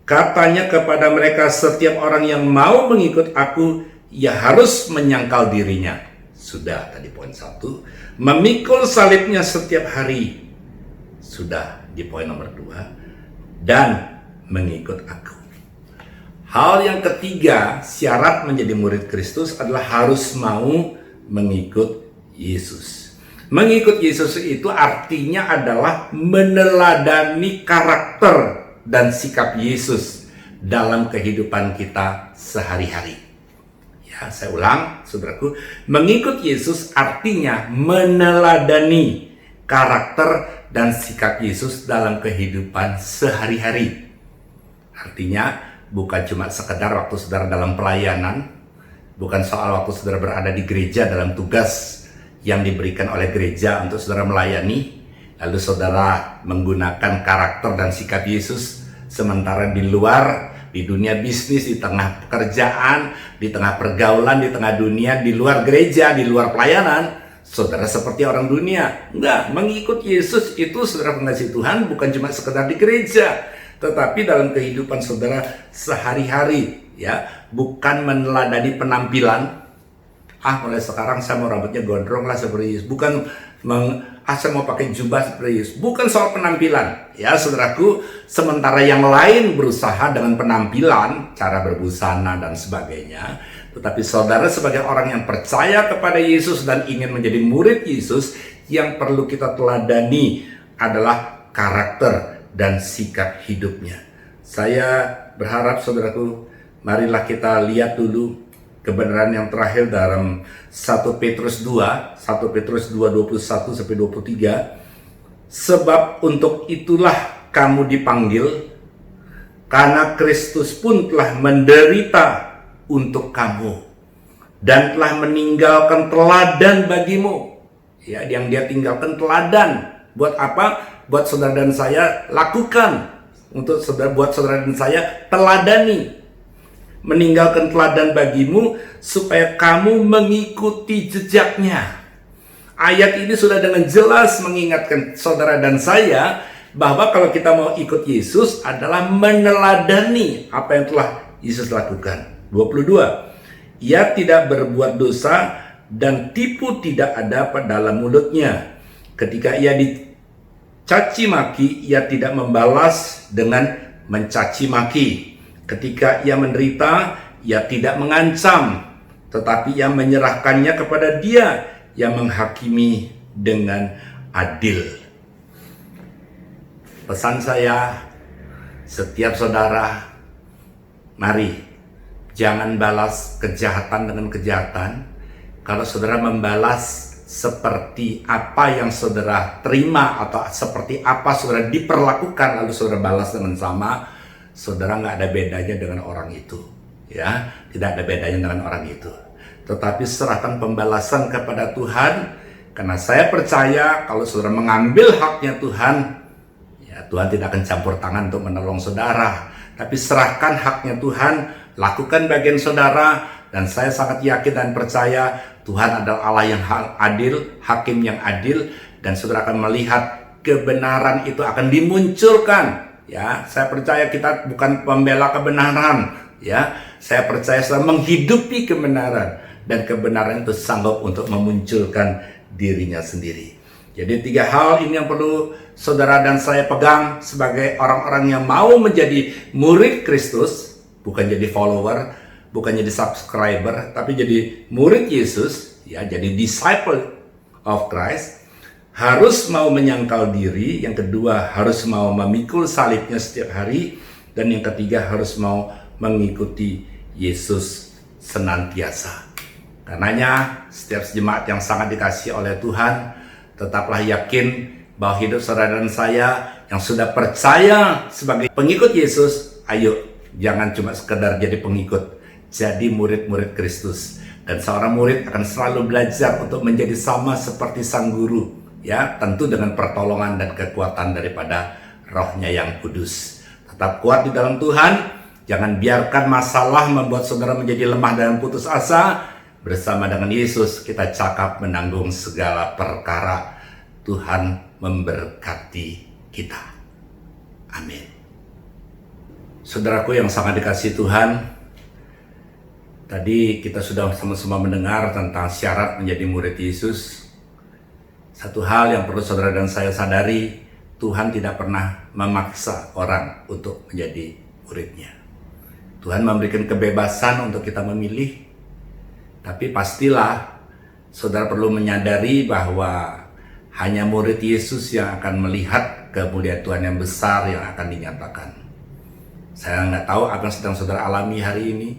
Katanya kepada mereka, "Setiap orang yang mau mengikut aku, ia harus menyangkal dirinya." Sudah tadi poin 1. Memikul salibnya setiap hari. Sudah di poin nomor 2. Dan mengikut aku. Hal yang ketiga, syarat menjadi murid Kristus adalah harus mau mengikut Yesus. Mengikut Yesus itu artinya adalah meneladani karakter dan sikap Yesus dalam kehidupan kita sehari-hari. Ya, saya ulang, saudaraku, mengikut Yesus artinya meneladani karakter dan sikap Yesus dalam kehidupan sehari-hari. Artinya bukan cuma sekedar waktu saudara dalam pelayanan, bukan soal waktu saudara berada di gereja dalam tugas yang diberikan oleh gereja untuk saudara melayani, lalu saudara menggunakan karakter dan sikap Yesus, sementara di luar, di dunia bisnis, di tengah pekerjaan, di tengah pergaulan, di tengah dunia, di luar gereja, di luar pelayanan, saudara seperti orang dunia. Enggak, mengikut Yesus itu, saudara pengasih Tuhan, bukan cuma sekedar di gereja, tetapi dalam kehidupan saudara sehari-hari, ya, bukan meneladani penampilan. Mulai sekarang saya mau rambutnya gondrong lah seperti Yesus. Bukan saya mau pakai jubah seperti Yesus. Bukan soal penampilan, ya saudaraku. Sementara yang lain berusaha dengan penampilan, cara berbusana dan sebagainya. Tetapi saudara sebagai orang yang percaya kepada Yesus dan ingin menjadi murid Yesus, yang perlu kita teladani adalah karakter dan sikap hidupnya. Saya berharap saudaraku, marilah kita lihat dulu kebenaran yang terakhir dalam 1 Petrus 2, 1 Petrus 2, 21 sampai 23. Sebab untuk itulah kamu dipanggil, karena Kristus pun telah menderita untuk kamu dan telah meninggalkan teladan bagimu. ya, yang dia tinggalkan teladan. Buat apa? Buat saudara dan saya lakukan. Buat saudara dan saya teladani. Meninggalkan teladan bagimu supaya kamu mengikuti jejaknya. Ayat ini sudah dengan jelas mengingatkan saudara dan saya bahwa kalau kita mau ikut Yesus adalah meneladani apa yang telah Yesus lakukan. 22. Ia tidak berbuat dosa dan tipu tidak ada pada dalam mulutnya. Ketika ia dicaci maki, ia tidak membalas dengan mencaci maki. Ketika ia menderita, ia tidak mengancam, tetapi ia menyerahkannya kepada Dia yang menghakimi dengan adil. Pesan saya, setiap saudara, mari jangan balas kejahatan dengan kejahatan. Kalau saudara membalas seperti apa yang saudara terima atau seperti apa saudara diperlakukan lalu saudara balas dengan sama, saudara nggak ada bedanya dengan orang itu, ya, tidak ada bedanya dengan orang itu. Tetapi serahkan pembalasan kepada Tuhan, karena saya percaya kalau saudara mengambil haknya Tuhan, ya Tuhan tidak akan campur tangan untuk menolong saudara. Tapi serahkan haknya Tuhan, lakukan bagian saudara, dan saya sangat yakin dan percaya Tuhan adalah Allah yang adil, hakim yang adil, dan saudara akan melihat kebenaran itu akan dimunculkan. Ya, saya percaya kita bukan pembela kebenaran, ya. Saya percaya saudara menghidupi kebenaran, dan kebenaran itu sanggup untuk memunculkan dirinya sendiri. Jadi 3 hal ini yang perlu saudara dan saya pegang sebagai orang-orang yang mau menjadi murid Kristus, bukan jadi follower, bukan jadi subscriber, tapi jadi murid Yesus, ya, jadi disciple of Christ. Harus mau menyangkal diri, yang kedua harus mau memikul salibnya setiap hari, dan yang ketiga harus mau mengikuti Yesus senantiasa. Karenanya setiap jemaat yang sangat dikasihi oleh Tuhan, tetaplah yakin bahwa hidup saudara dan saya yang sudah percaya sebagai pengikut Yesus, ayo jangan cuma sekedar jadi pengikut, jadi murid-murid Kristus. Dan seorang murid akan selalu belajar untuk menjadi sama seperti sang guru, ya, tentu dengan pertolongan dan kekuatan daripada Roh-Nya yang kudus. Tetap kuat di dalam Tuhan, jangan biarkan masalah membuat saudara menjadi lemah dan putus asa. Bersama dengan Yesus kita cakap menanggung segala perkara. Tuhan memberkati kita. Amin. Saudaraku yang sangat dikasihi Tuhan, tadi kita sudah sama-sama mendengar tentang syarat menjadi murid Yesus. Satu hal yang perlu saudara dan saya sadari, Tuhan tidak pernah memaksa orang untuk menjadi muridnya. Tuhan memberikan kebebasan untuk kita memilih, tapi pastilah saudara perlu menyadari bahwa hanya murid Yesus yang akan melihat kemuliaan Tuhan yang besar yang akan dinyatakan. Saya nggak tahu apa yang sedang saudara alami hari ini,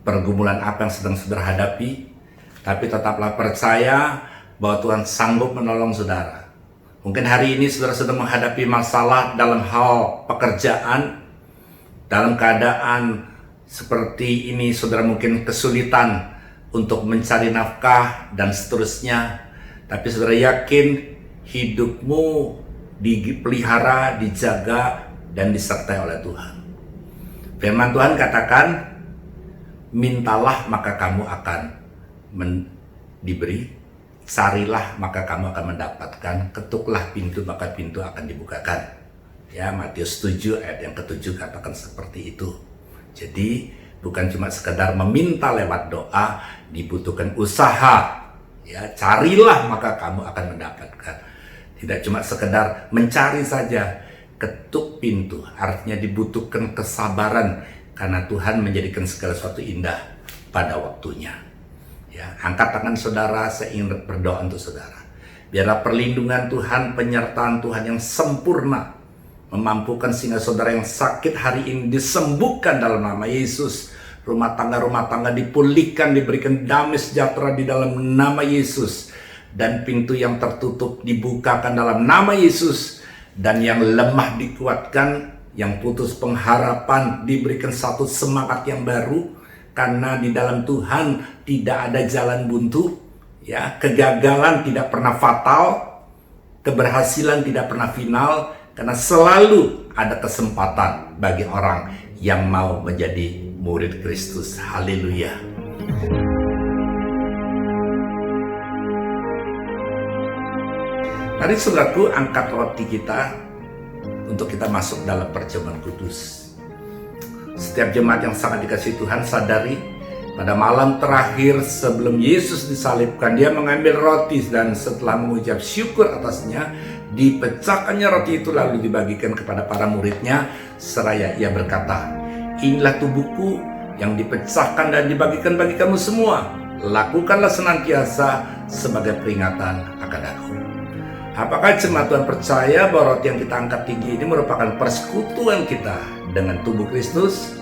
pergumulan apa yang sedang saudara hadapi, tapi tetaplah percaya bahwa Tuhan sanggup menolong saudara. Mungkin hari ini saudara sedang menghadapi masalah dalam hal pekerjaan, dalam keadaan seperti ini saudara mungkin kesulitan untuk mencari nafkah dan seterusnya. Tapi saudara yakin hidupmu dipelihara, dijaga, dan disertai oleh Tuhan. Firman Tuhan katakan, mintalah maka kamu akan diberi, carilah maka kamu akan mendapatkan, ketuklah pintu maka pintu akan dibukakan. Ya, Matius 7 ayat yang ke-7 katakan seperti itu. Jadi bukan cuma sekedar meminta lewat doa, dibutuhkan usaha. Ya, carilah maka kamu akan mendapatkan. Tidak cuma sekedar mencari saja, ketuk pintu. Artinya dibutuhkan kesabaran karena Tuhan menjadikan segala sesuatu indah pada waktunya. Ya, angkat tangan saudara, saya ingin berdoa untuk saudara. Biarlah perlindungan Tuhan, penyertaan Tuhan yang sempurna memampukan sehingga saudara yang sakit hari ini disembuhkan dalam nama Yesus. Rumah tangga dipulihkan, diberikan damai sejahtera di dalam nama Yesus. Dan pintu yang tertutup dibukakan dalam nama Yesus. Dan yang lemah dikuatkan, yang putus pengharapan diberikan satu semangat yang baru. Karena di dalam Tuhan tidak ada jalan buntu. Ya, kegagalan tidak pernah fatal, keberhasilan tidak pernah final, karena selalu ada kesempatan bagi orang yang mau menjadi murid Kristus. Haleluya. Mari saudaraku, angkat roti kita untuk kita masuk dalam perjamuan kudus. Setiap jemaat yang sangat dikasihi Tuhan sadari, pada malam terakhir sebelum Yesus disalibkan, dia mengambil roti dan setelah mengucap syukur atasnya, dipecahkannya roti itu lalu dibagikan kepada para muridnya, seraya ia berkata, "Inilah tubuhku yang dipecahkan dan dibagikan bagi kamu semua. Lakukanlah senantiasa sebagai peringatan akan aku." Apakah jemaat Tuhan percaya bahwa roti yang kita angkat tinggi ini merupakan persekutuan kita dengan tubuh Kristus?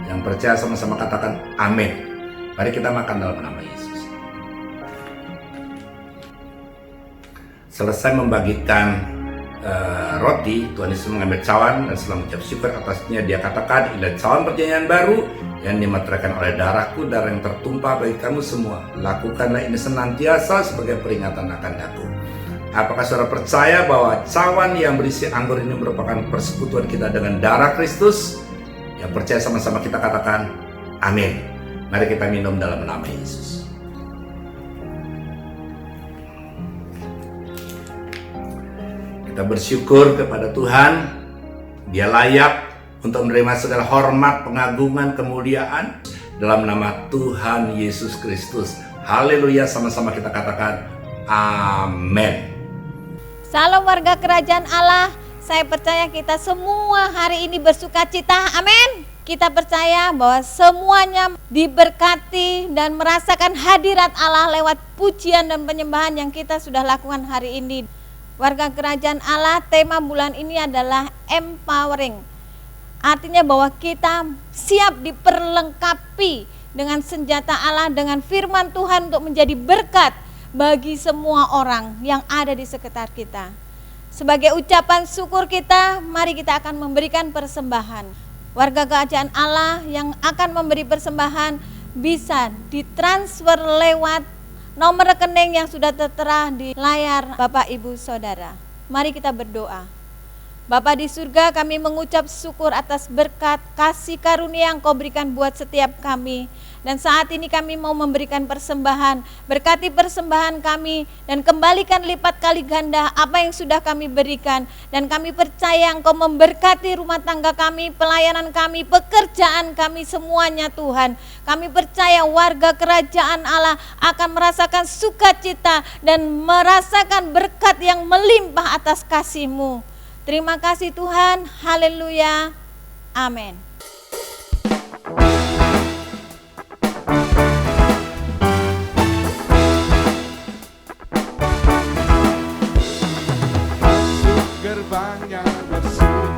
Yang percaya sama-sama katakan amin. Mari kita makan dalam nama Yesus. Selesai membagikan roti, Tuhan Yesus mengambil cawan dan setelah mengucap syukur atasnya, dia katakan, "Inilah cawan perjanjian baru yang dimeteraikan oleh darahku, darah yang tertumpah bagi kamu semua. Lakukanlah ini senantiasa sebagai peringatan akan aku." Apakah saudara percaya bahwa cawan yang berisi anggur ini merupakan persekutuan kita dengan darah Kristus? Yang percaya sama-sama kita katakan amin. Mari kita minum dalam nama Yesus. Kita bersyukur kepada Tuhan. Dia layak untuk menerima segala hormat, pengagungan, kemuliaan dalam nama Tuhan Yesus Kristus. Haleluya, sama-sama kita katakan amin. Salam warga kerajaan Allah. Saya percaya kita semua hari ini bersukacita. Amin. Kita percaya bahwa semuanya diberkati dan merasakan hadirat Allah lewat pujian dan penyembahan yang kita sudah lakukan hari ini. Warga kerajaan Allah, tema bulan ini adalah empowering. Artinya bahwa kita siap diperlengkapi dengan senjata Allah, dengan firman Tuhan untuk menjadi berkat bagi semua orang yang ada di sekitar kita. Sebagai ucapan syukur kita, mari kita akan memberikan persembahan. Warga kerajaan Allah yang akan memberi persembahan bisa ditransfer lewat nomor rekening yang sudah tertera di layar Bapak Ibu Saudara. Mari kita berdoa. Bapa di surga, kami mengucap syukur atas berkat kasih karunia yang Kau berikan buat setiap kami. Dan saat ini kami mau memberikan persembahan. Berkati persembahan kami dan kembalikan lipat kali ganda apa yang sudah kami berikan. Dan kami percaya Engkau memberkati rumah tangga kami, pelayanan kami, pekerjaan kami semuanya Tuhan. Kami percaya warga kerajaan Allah akan merasakan sukacita dan merasakan berkat yang melimpah atas kasih-Mu. Terima kasih Tuhan, haleluya, amin. Masuk gerbangnya bersyukur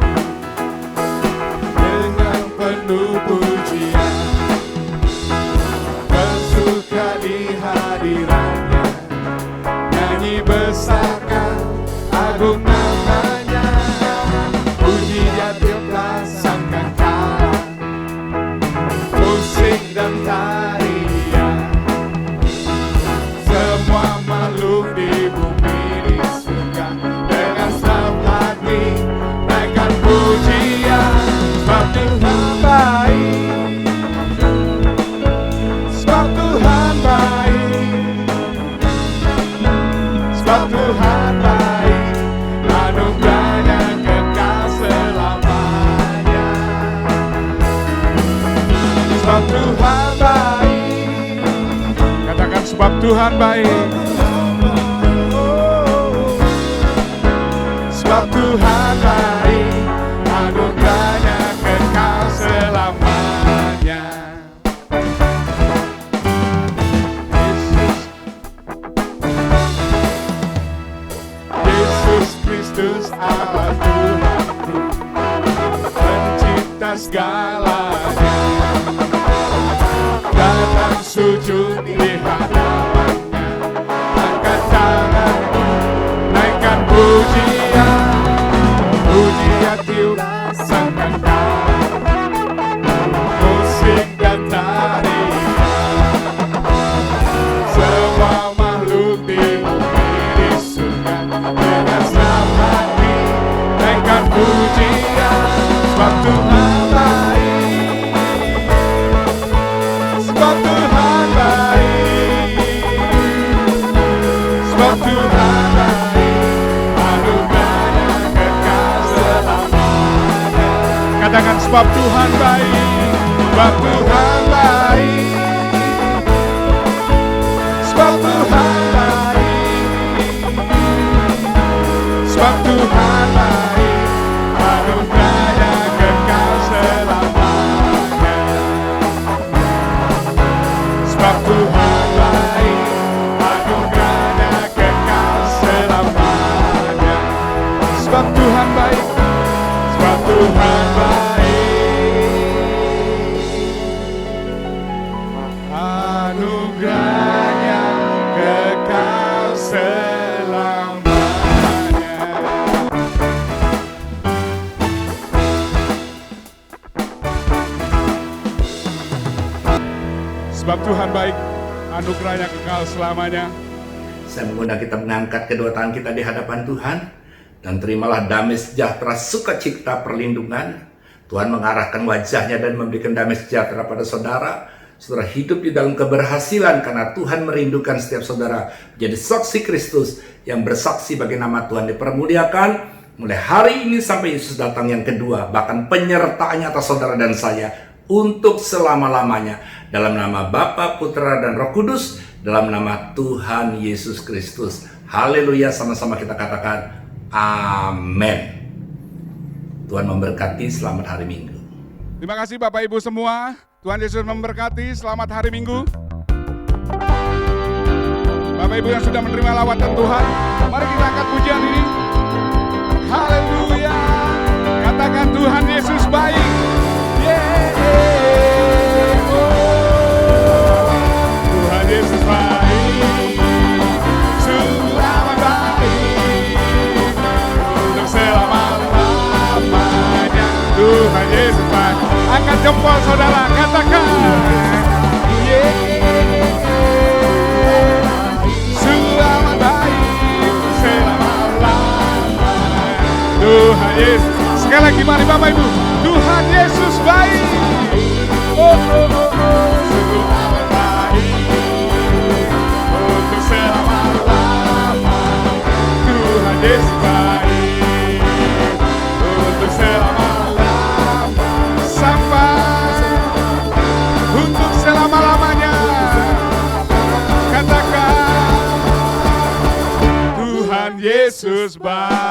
dengan penuh pujian, bersuka di hadiratnya, nyanyi besarkan agung namanya, puji dia tiuplah sangkan kala, musik dan tarian, semua makhluk di bumi di surga dengan senang hati naikkan pujian, sebab Tuhan baik, sebab Tuhan baik, sebab Tuhan baik, anugerahnya kekal selamanya, sebab Tuhan baik, katakan sebab Tuhan baik, sebab Tuhan baik, anugerahnya kekal selamanya. Yesus Kristus Allah Tuhanku, pencipta segalanya, datang sujud di hadapannya, angkat tangan, naikkan pujian, pujian tiup sangkakala, musik dan tarian, semua makhluk Sebab Tuhan baik, sebab Tuhan baik, sebab Tuhan baik, sebab Tuhan baik, anugerahnya kekal selamanya. Sebab Tuhan baik, anugerahnya kekal selamanya. Sebab Tuhan baik, sebab Tuhan baik. Anugerahnya kekal selamanya. Sebab Tuhan baik, anugerahnya kekal selamanya. Saya mengundang kita mengangkat kedua tangan kita di hadapan Tuhan. Dan terimalah damai sejahtera, sukacita, perlindungan. Tuhan mengarahkan wajahnya dan memberikan damai sejahtera pada saudara. Saudara hidup di dalam keberhasilan karena Tuhan merindukan setiap saudara jadi saksi Kristus yang bersaksi bagi nama Tuhan dipermuliakan. Mulai hari ini sampai Yesus datang yang kedua. Bahkan penyertaannya atas saudara dan saya untuk selama-lamanya. Dalam nama Bapa, Putra, dan Roh Kudus. Dalam nama Tuhan Yesus Kristus. Haleluya, sama-sama kita katakan amin. Tuhan memberkati, selamat hari Minggu. Terima kasih Bapak Ibu semua. Tuhan Yesus memberkati, selamat hari Minggu. Bapak Ibu yang sudah menerima lawatan Tuhan, mari kita angkat pujian ini. Haleluya. Katakan Tuhan Yesus baik. Tuhan Yesus baik, selamat baik, untuk selama-lamanya. Tuhan Yesus baik. Angkat jempol saudara, katakan selamat baik, selama-lamanya. Tuhan Yesus. Sekali lagi mari Bapak Ibu. Tuhan Yesus baik. Selamat baik, untuk selama-lamanya. Tuhan Yesus baik, untuk selama-lamanya. Sampai untuk selama-lamanya. Katakan Tuhan Yesus baik.